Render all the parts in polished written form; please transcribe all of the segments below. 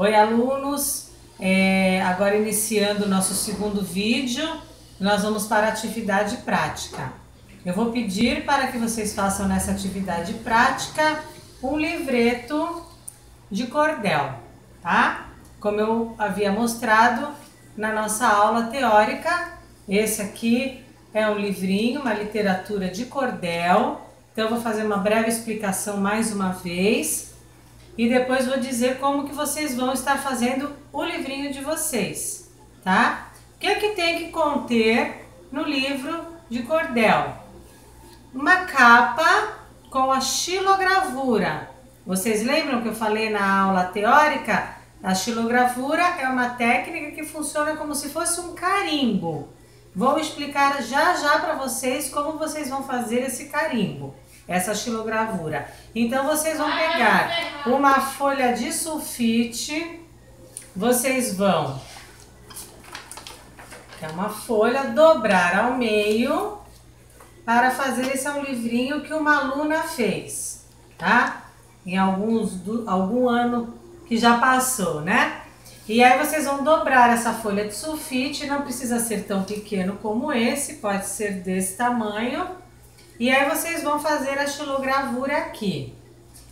Oi, alunos! Agora iniciando o nosso segundo vídeo, nós vamos para a atividade prática. Eu vou pedir para que vocês façam nessa atividade prática um livreto de cordel, tá? Como eu havia mostrado na nossa aula teórica, esse aqui é um livrinho, uma literatura de cordel. Então eu vou fazer uma breve explicação mais uma vez. E depois vou dizer como que vocês vão estar fazendo o livrinho de vocês, tá? O que é que tem que conter no livro de cordel? Uma capa com a xilogravura. Vocês lembram que eu falei na aula teórica? A xilogravura é uma técnica que funciona como se fosse um carimbo. Vou explicar já para vocês como vocês vão fazer esse carimbo, essa xilogravura. Então vocês vão pegar uma folha de sulfite, vocês vão, que é uma folha, dobrar ao meio para fazer esse é um livrinho que uma aluna fez, tá? Em algum ano que já passou, né? E aí vocês vão dobrar essa folha de sulfite, não precisa ser tão pequeno como esse, pode ser desse tamanho. E aí vocês vão fazer a xilogravura aqui.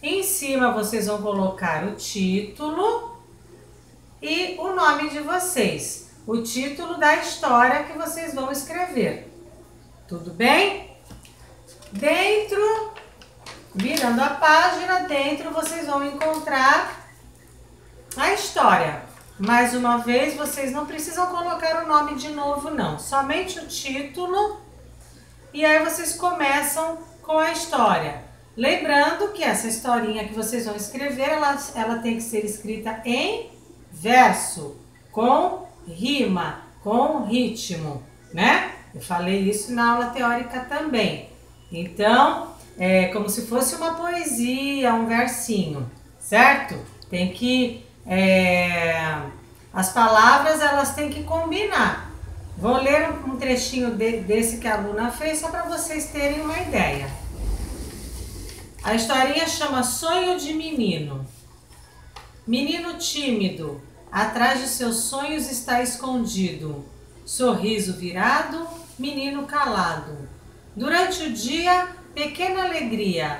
Em cima vocês vão colocar o título e o nome de vocês. O título da história que vocês vão escrever. Tudo bem? Dentro, virando a página, dentro vocês vão encontrar a história. Mais uma vez, vocês não precisam colocar o nome de novo, não. Somente o título. E aí vocês começam com a história. Lembrando que essa historinha que vocês vão escrever, ela tem que ser escrita em verso, com rima, com ritmo, né? Eu falei isso na aula teórica também. Então, é como se fosse uma poesia, um versinho, certo? Tem que... as palavras, elas têm que combinar. Vou ler um trechinho desse que a aluna fez, só para vocês terem uma ideia. A historinha chama Sonho de Menino. Menino tímido, atrás de seus sonhos está escondido. Sorriso virado, menino calado. Durante o dia, pequena alegria.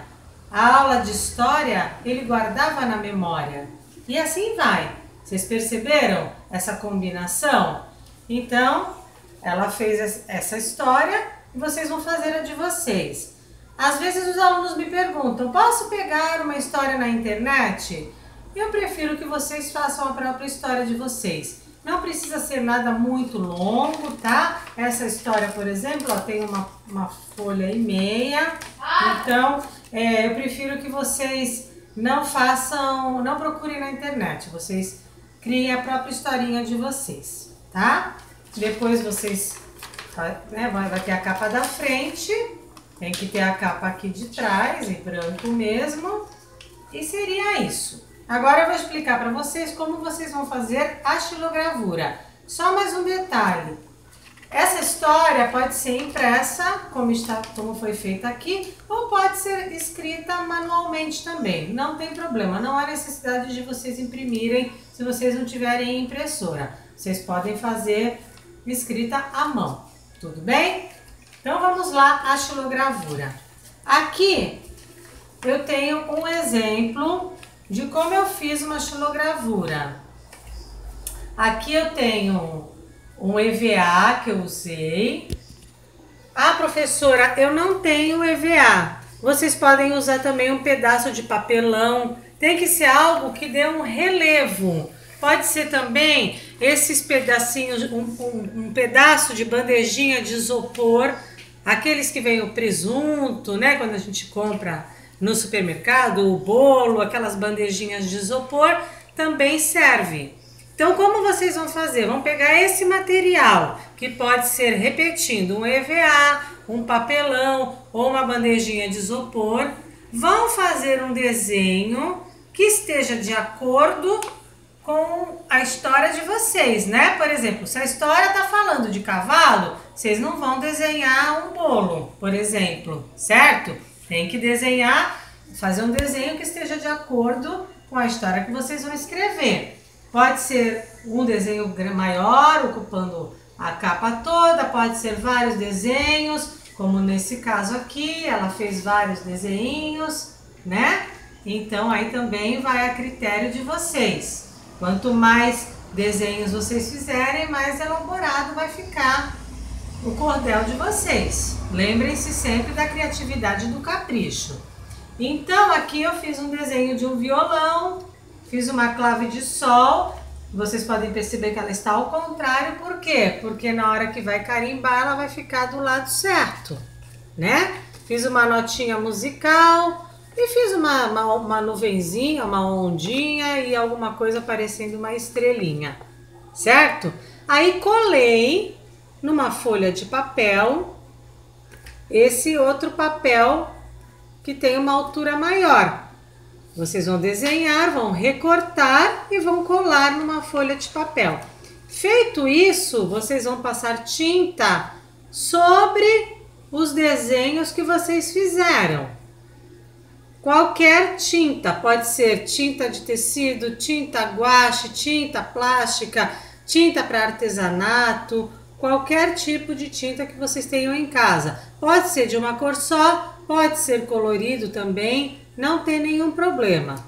A aula de história ele guardava na memória. E assim vai. Vocês perceberam essa combinação? Então, ela fez essa história e vocês vão fazer a de vocês. Às vezes os alunos me perguntam, posso pegar uma história na internet? Eu prefiro que vocês façam a própria história de vocês. Não precisa ser nada muito longo, tá? Essa história, por exemplo, ó, tem uma folha e meia. Então, eu prefiro que vocês não procurem na internet. Vocês criem a própria historinha de vocês, tá? Depois vocês, né, vai ter a capa da frente, tem que ter a capa aqui de trás, em branco mesmo, e seria isso. Agora eu vou explicar para vocês como vocês vão fazer a xilogravura. Só mais um detalhe, essa história pode ser impressa, como foi feita aqui, ou pode ser escrita manualmente também, não tem problema, não há necessidade de vocês imprimirem se vocês não tiverem impressora. Vocês podem fazer escrita à mão, tudo bem? Então vamos lá, a xilogravura. Aqui eu tenho um exemplo de como eu fiz uma xilogravura. Aqui eu tenho um EVA que eu usei. Ah, professora, eu não tenho EVA. Vocês podem usar também um pedaço de papelão. Tem que ser algo que dê um relevo. Pode ser também esses pedacinhos, um pedaço de bandejinha de isopor, aqueles que vem o presunto, né? Quando a gente compra no supermercado, o bolo, aquelas bandejinhas de isopor, também serve. Então, como vocês vão fazer? Vão pegar esse material, que pode ser, repetindo, um EVA, um papelão ou uma bandejinha de isopor, vão fazer um desenho que esteja de acordo com a história de vocês, né? Por exemplo, se a história está falando de cavalo, vocês não vão desenhar um bolo, por exemplo, certo? Tem que desenhar, fazer um desenho que esteja de acordo com a história que vocês vão escrever. Pode ser um desenho maior, ocupando a capa toda, pode ser vários desenhos, como nesse caso aqui, ela fez vários desenhos, né? Então aí também vai a critério de vocês. Quanto mais desenhos vocês fizerem, mais elaborado vai ficar o cordel de vocês. Lembrem-se sempre da criatividade e do capricho. Então aqui eu fiz um desenho de um violão, fiz uma clave de sol. Vocês podem perceber que ela está ao contrário, por quê? Porque na hora que vai carimbar ela vai ficar do lado certo, né? Fiz uma notinha musical e fiz uma nuvenzinha, uma ondinha e alguma coisa parecendo uma estrelinha, certo? Aí colei numa folha de papel esse outro papel que tem uma altura maior. Vocês vão desenhar, vão recortar e vão colar numa folha de papel. Feito isso, vocês vão passar tinta sobre os desenhos que vocês fizeram. Qualquer tinta, pode ser tinta de tecido, tinta guache, tinta plástica, tinta para artesanato, qualquer tipo de tinta que vocês tenham em casa. Pode ser de uma cor só, pode ser colorido também, não tem nenhum problema.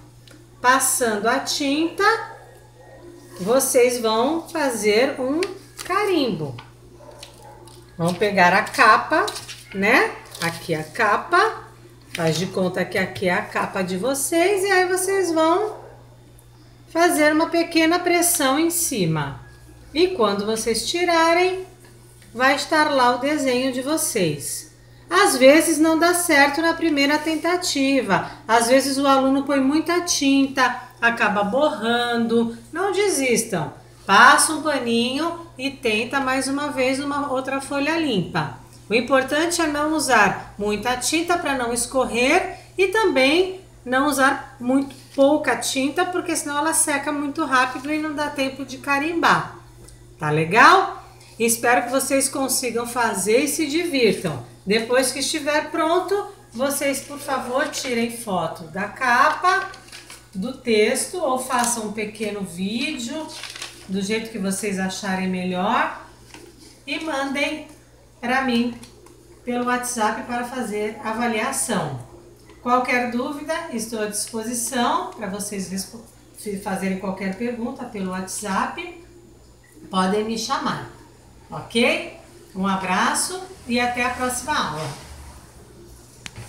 Passando a tinta, vocês vão fazer um carimbo. Vão pegar a capa, né? Aqui a capa. Faz de conta que aqui é a capa de vocês e aí vocês vão fazer uma pequena pressão em cima. E quando vocês tirarem, vai estar lá o desenho de vocês. Às vezes não dá certo na primeira tentativa. Às vezes o aluno põe muita tinta, acaba borrando. Não desistam. Passa um paninho e tenta mais uma vez uma outra folha limpa. O importante é não usar muita tinta para não escorrer e também não usar muito pouca tinta, porque senão ela seca muito rápido e não dá tempo de carimbar. Tá legal? Espero que vocês consigam fazer e se divirtam. Depois que estiver pronto, vocês, por favor, tirem foto da capa, do texto ou façam um pequeno vídeo do jeito que vocês acharem melhor e mandem para mim pelo WhatsApp para fazer avaliação. Qualquer dúvida, estou à disposição para vocês fazerem qualquer pergunta pelo WhatsApp. Podem me chamar, ok? Um abraço e até a próxima aula.